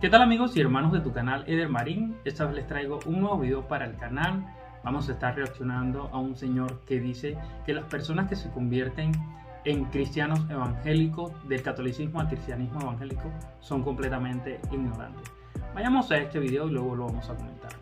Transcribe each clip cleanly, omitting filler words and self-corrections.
¿Qué tal amigos y hermanos de tu canal Eder Marín? Esta vez les traigo un nuevo video para el canal. Vamos a estar reaccionando a un señor que dice que las personas que se convierten en cristianos evangélicos, del catolicismo al cristianismo evangélico, son completamente ignorantes. Vayamos a este video y luego lo vamos a comentar.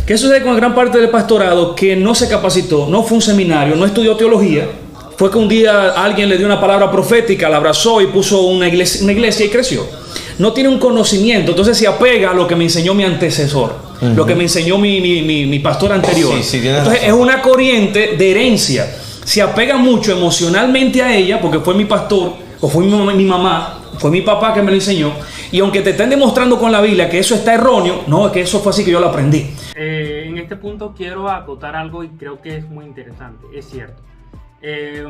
¿Qué sucede con gran parte del pastorado que no se capacitó, no fue un seminario, no estudió teología? Fue que un día alguien le dio una palabra profética, la abrazó y puso una iglesia y creció. No tiene un conocimiento, entonces se apega a lo que me enseñó mi antecesor, lo que me enseñó mi pastor anterior. Entonces es una corriente de herencia. Se apega mucho emocionalmente a ella porque fue mi pastor, o fue mi mamá, fue mi papá que me lo enseñó. Y aunque te estén demostrando con la Biblia que eso está erróneo, no, es que eso fue así que yo lo aprendí. En este punto quiero acotar algo y creo que es muy interesante. Es cierto.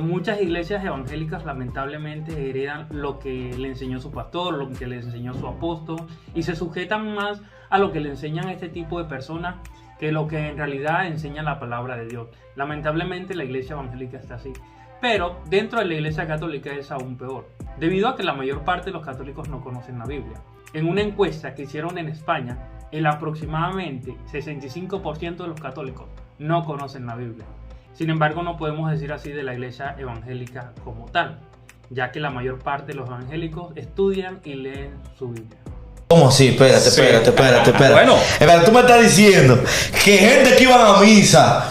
Muchas iglesias evangélicas lamentablemente heredan lo que le enseñó su pastor, lo que le enseñó su apóstol, y se sujetan más a lo que le enseñan a este tipo de personas que lo que en realidad enseña la palabra de Dios. Lamentablemente la iglesia evangélica está así, pero dentro de la iglesia católica es aún peor, debido a que la mayor parte de los católicos no conocen la Biblia. En una encuesta que hicieron en España, el aproximadamente 65% de los católicos no conocen la Biblia. Sin embargo, no podemos decir así de la iglesia evangélica como tal, ya que la mayor parte de los evangélicos estudian y leen su Biblia. ¿Cómo así? Espérate. Bueno. Espera, tú me estás diciendo que gente que iban a misa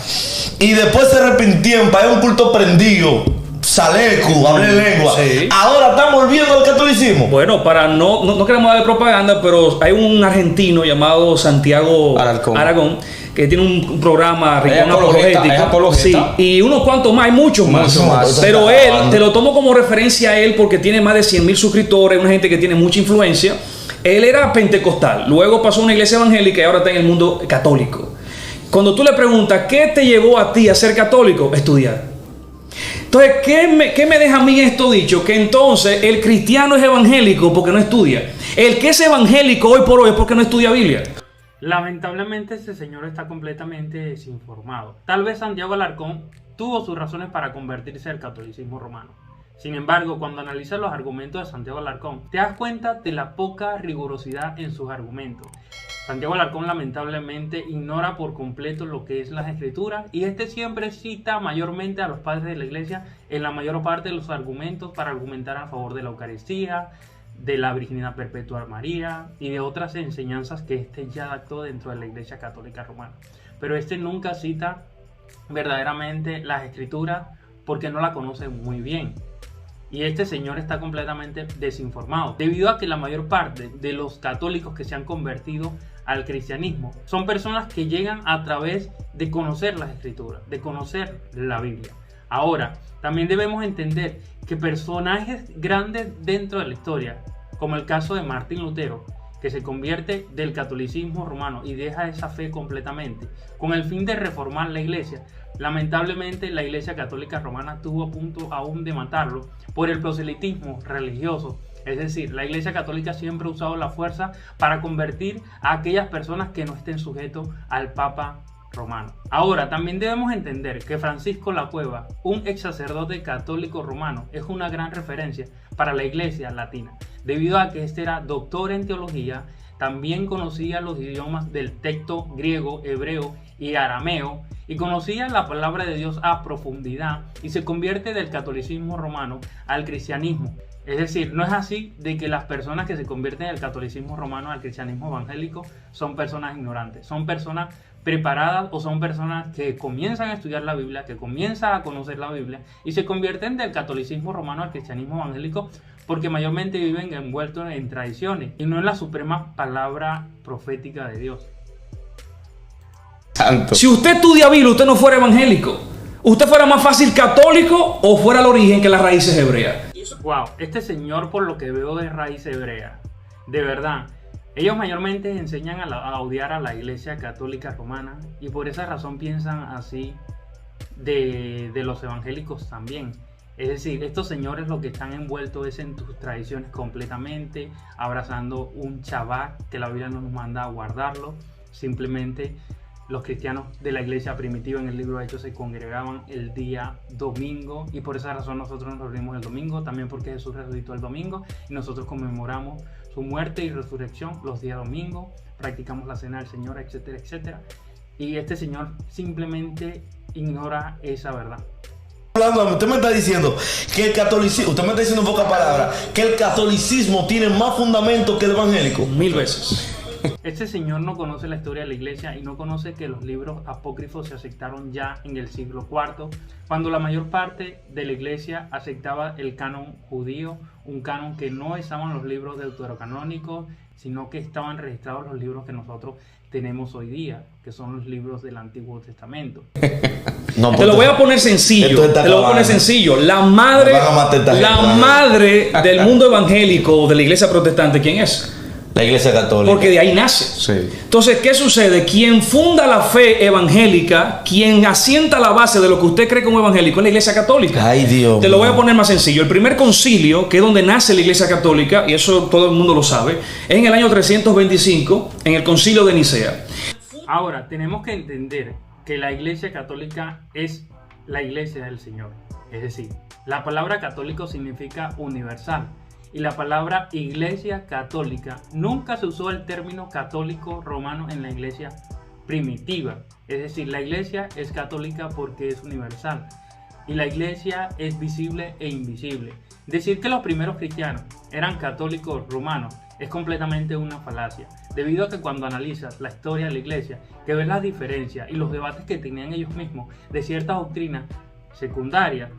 y después se arrepentían para ir a un culto prendido, salecu, hablar lengua, sí, ahora están volviendo al catolicismo. Bueno, para no queremos darle propaganda, pero hay un argentino llamado Santiago Aragón que tiene un programa apologético, sí, y unos cuantos más, hay muchos más. Pero él, te lo tomo como referencia a él porque tiene más de 100,000 suscriptores, una gente que tiene mucha influencia. Él era pentecostal, luego pasó a una iglesia evangélica y ahora está en el mundo católico. Cuando tú le preguntas, ¿qué te llevó a ti a ser católico? Estudiar. Entonces, ¿qué me deja a mí esto dicho? Que entonces el cristiano es evangélico porque no estudia. El que es evangélico hoy por hoy es porque no estudia Biblia. Lamentablemente este señor está completamente desinformado. Tal vez Santiago Alarcón tuvo sus razones para convertirse al catolicismo romano. Sin embargo, cuando analizas los argumentos de Santiago Alarcón, te das cuenta de la poca rigurosidad en sus argumentos. Santiago Alarcón lamentablemente ignora por completo lo que es las escrituras y siempre cita mayormente a los padres de la iglesia en la mayor parte de los argumentos para argumentar a favor de la Eucaristía, de la virginidad perpetua de María y de otras enseñanzas que ya adaptó dentro de la iglesia católica romana. Pero nunca cita verdaderamente las escrituras porque no la conoce muy bien. Y este señor está completamente desinformado, debido a que la mayor parte de los católicos que se han convertido al cristianismo son personas que llegan a través de conocer las escrituras, de conocer la Biblia. Ahora, también debemos entender que personajes grandes dentro de la historia, como el caso de Martín Lutero, que se convierte del catolicismo romano y deja esa fe completamente, con el fin de reformar la iglesia. Lamentablemente la iglesia católica romana estuvo a punto aún de matarlo por el proselitismo religioso. Es decir, la iglesia católica siempre ha usado la fuerza para convertir a aquellas personas que no estén sujetos al Papa romano. Ahora, también debemos entender que Francisco La Cueva, un ex sacerdote católico romano, es una gran referencia para la iglesia latina, debido a que era doctor en teología, también conocía los idiomas del texto griego, hebreo y arameo, y conocía la palabra de Dios a profundidad, y se convierte del catolicismo romano al cristianismo. Es decir, no es así de que las personas que se convierten del catolicismo romano al cristianismo evangélico son personas ignorantes, son personas preparadas o son personas que comienzan a estudiar la Biblia, que comienzan a conocer la Biblia y se convierten del catolicismo romano al cristianismo evangélico porque mayormente viven envueltos en tradiciones y no en la suprema palabra profética de Dios. Santo. Si usted estudia Biblia, usted no fuera evangélico. Usted fuera más fácil católico o fuera al origen que las raíces hebreas. Wow, este señor, por lo que veo, de raíz hebrea. De verdad, ellos mayormente enseñan a odiar a la iglesia católica romana y por esa razón piensan así de los evangélicos también. Es decir, estos señores lo que están envueltos es en tus tradiciones completamente, abrazando un Shabbat que la Biblia no nos manda a guardarlo. Simplemente los cristianos de la iglesia primitiva en el libro de Hechos se congregaban el día domingo y por esa razón nosotros nos reunimos el domingo, también porque Jesús resucitó el domingo y nosotros conmemoramos su muerte y resurrección los días domingos, practicamos la cena del Señor, etcétera, etcétera. Y este señor simplemente ignora esa verdad. Usted me está diciendo que el catolicismo, usted me está diciendo en pocas palabras, que el catolicismo tiene más fundamento que el evangélico. 1000 veces. Este señor no conoce la historia de la iglesia y no conoce que los libros apócrifos se aceptaron ya en el siglo IV, cuando la mayor parte de la iglesia aceptaba el canon judío, un canon que no estaban los libros deuterocanónicos, sino que estaban registrados los libros que nosotros tenemos hoy día, que son los libros del Antiguo Testamento. No, te lo voy a poner sencillo. Te lo voy a poner sencillo. La madre del mundo evangélico o de la iglesia protestante, ¿quién es? La iglesia católica. Porque de ahí nace. Sí. Entonces, ¿qué sucede? Quien funda la fe evangélica, quien asienta la base de lo que usted cree como evangélico, es la iglesia católica. Ay, Dios. Te lo voy a poner más sencillo. El primer concilio, que es donde nace la iglesia católica, y eso todo el mundo lo sabe, es en el año 325, en el concilio de Nicea. Ahora, tenemos que entender que la iglesia católica es la iglesia del Señor. Es decir, la palabra católico significa universal. Y la palabra iglesia católica, nunca se usó el término católico romano en la iglesia primitiva. Es decir, la iglesia es católica porque es universal. Y la iglesia es visible e invisible. Decir que los primeros cristianos eran católicos romanos es completamente una falacia, debido a que cuando analizas la historia de la iglesia, que ves las diferencias y los debates que tenían ellos mismos de ciertas doctrinas secundarias,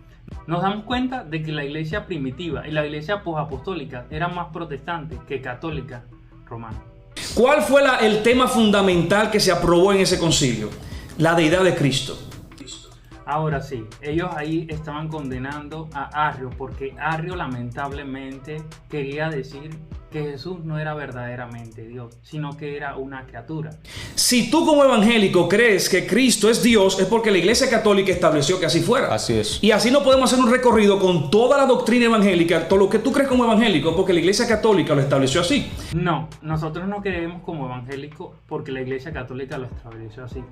nos damos cuenta de que la iglesia primitiva y la iglesia posapostólica eran más protestantes que católica romana. ¿Cuál fue el tema fundamental que se aprobó en ese concilio? La deidad de Cristo. Ahora sí, ellos ahí estaban condenando a Arrio porque Arrio lamentablemente quería decir que Jesús no era verdaderamente Dios, sino que era una criatura. Si tú como evangélico crees que Cristo es Dios, es porque la iglesia católica estableció que así fuera. Así es. Y así no podemos hacer un recorrido con toda la doctrina evangélica, todo lo que tú crees como evangélico, porque la iglesia católica lo estableció así. No, nosotros no creemos como evangélico porque la iglesia católica lo estableció así.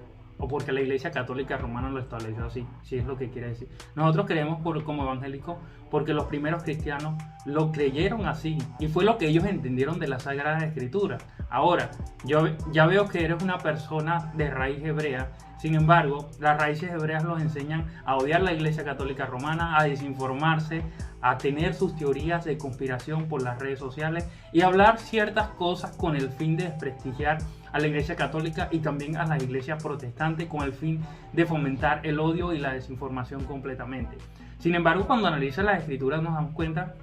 O porque la iglesia católica romana lo estableció así, si es lo que quiere decir. Nosotros creemos como evangélicos porque los primeros cristianos lo creyeron así. Y fue lo que ellos entendieron de la Sagrada Escritura. Ahora, yo ya veo que eres una persona de raíz hebrea. Sin embargo, las raíces hebreas los enseñan a odiar la iglesia católica romana, a desinformarse, a tener sus teorías de conspiración por las redes sociales y hablar ciertas cosas con el fin de desprestigiar a la iglesia católica y también a la iglesia protestante con el fin de fomentar el odio y la desinformación completamente. Sin embargo, cuando analizas las escrituras nos damos cuenta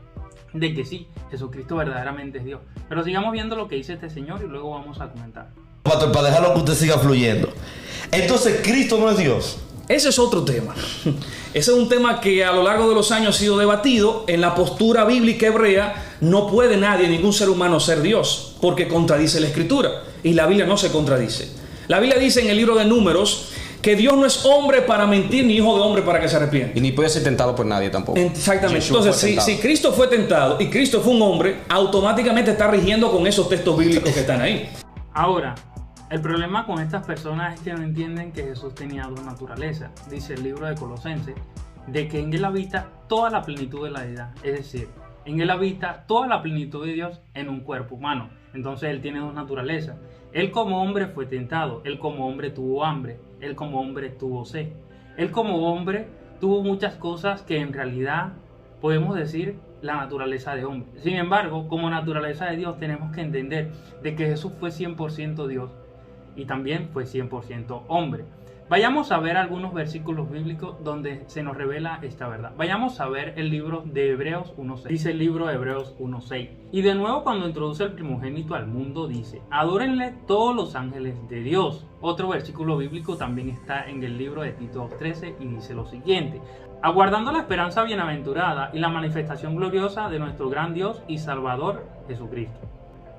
de que sí, Jesucristo verdaderamente es Dios. Pero sigamos viendo lo que dice este señor y luego vamos a comentar. Para dejarlo que usted siga fluyendo. Entonces, ¿Cristo no es Dios? Ese es otro tema. Ese es un tema que a lo largo de los años ha sido debatido. En la postura bíblica hebrea no puede nadie, ningún ser humano ser Dios, porque contradice la Escritura. Y la Biblia no se contradice. La Biblia dice en el libro de Números que Dios no es hombre para mentir, ni hijo de hombre para que se arrepienta. Y ni puede ser tentado por nadie tampoco. Exactamente. Entonces, si Cristo fue tentado y Cristo fue un hombre, automáticamente está rigiendo con esos textos bíblicos que están ahí. Ahora, el problema con estas personas es que no entienden que Jesús tenía dos naturalezas. Dice el libro de Colosenses, de que en él habita toda la plenitud de la deidad. Es decir, en él habita toda la plenitud de Dios en un cuerpo humano. Entonces él tiene dos naturalezas. Él como hombre fue tentado, él como hombre tuvo hambre, él como hombre tuvo sed. Él como hombre tuvo muchas cosas que en realidad podemos decir la naturaleza de hombre. Sin embargo, como naturaleza de Dios tenemos que entender de que Jesús fue 100% Dios y también fue 100% hombre. Vayamos a ver algunos versículos bíblicos donde se nos revela esta verdad. Vayamos a ver el libro de Hebreos 1.6. Dice el libro de Hebreos 1.6. Y de nuevo cuando introduce el primogénito al mundo dice, adórenle todos los ángeles de Dios. Otro versículo bíblico también está en el libro de Tito 13 y dice lo siguiente. Aguardando la esperanza bienaventurada y la manifestación gloriosa de nuestro gran Dios y Salvador Jesucristo.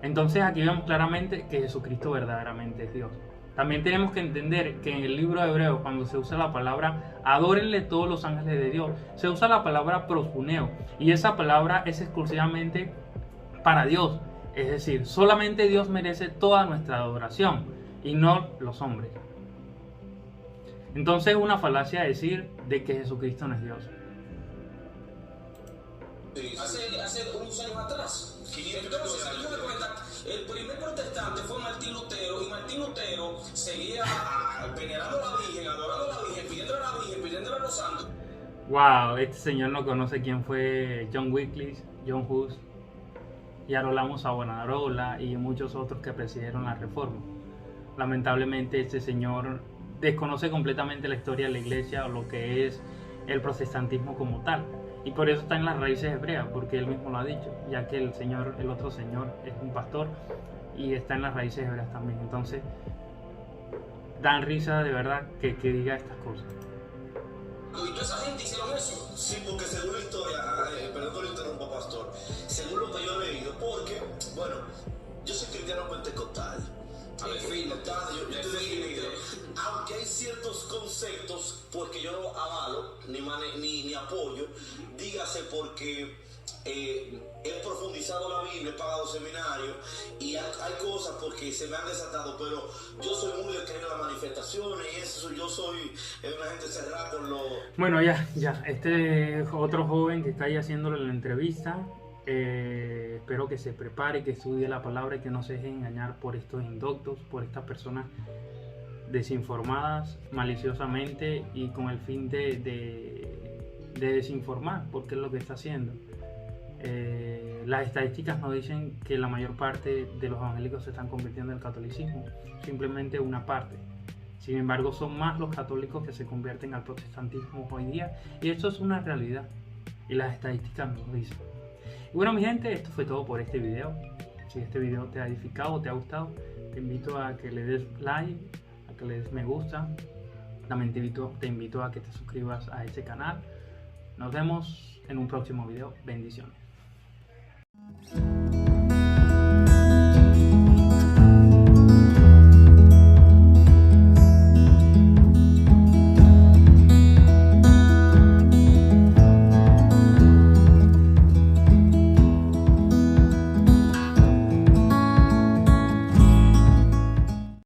Entonces aquí vemos claramente que Jesucristo verdaderamente es Dios. También tenemos que entender que en el libro de Hebreos, cuando se usa la palabra adórenle todos los ángeles de Dios, se usa la palabra prosuneo. Y esa palabra es exclusivamente para Dios. Es decir, solamente Dios merece toda nuestra adoración y no los hombres. Entonces es una falacia decir de que Jesucristo no es Dios. Hace unos años atrás Entonces, si tú te das cuenta, el primer protestante fue Martín Lutero, y Martín Lutero seguía venerando a la Virgen, adorando a la Virgen, pidiéndole a los santos. Wow, este señor no conoce quién fue John Wycliffe, John Hus, Girolamo Savonarola y muchos otros que presidieron la Reforma. Lamentablemente este señor desconoce completamente la historia de la iglesia o lo que es el protestantismo como tal. Y por eso está en las raíces hebreas, porque él mismo lo ha dicho, ya que el otro señor es un pastor y está en las raíces hebreas también. Entonces, dan risa de verdad que diga estas cosas. ¿Y toda esa gente hicieron eso? Sí, porque según la historia, perdón que lo interrumpa, pastor, según lo que yo he leído, porque, bueno, yo soy cristiano pentecostal. Yo estoy definido. Aunque hay ciertos conceptos, porque yo no avalo, ni apoyo, dígase porque he profundizado la Biblia, he pagado seminarios, y hay cosas porque se me han desatado, pero yo soy muy de creer en las manifestaciones y eso, yo soy una gente cerrada con lo... Bueno, ya, este otro joven que está ahí haciéndole la entrevista, espero que se prepare, que estudie la palabra y que no se deje engañar por estos indoctos, por estas personas desinformadas maliciosamente y con el fin de desinformar, porque es lo que está haciendo. Las estadísticas nos dicen que la mayor parte de los evangélicos se están convirtiendo en el catolicismo, simplemente una parte. Sin embargo, son más los católicos que se convierten al protestantismo hoy día, y esto es una realidad y las estadísticas nos dicen. Y bueno, mi gente, esto fue todo por este video. Si este video te ha edificado, te ha gustado, te invito a que le des like, a que le des me gusta. También te invito a que te suscribas a este canal. Nos vemos en un próximo video. Bendiciones.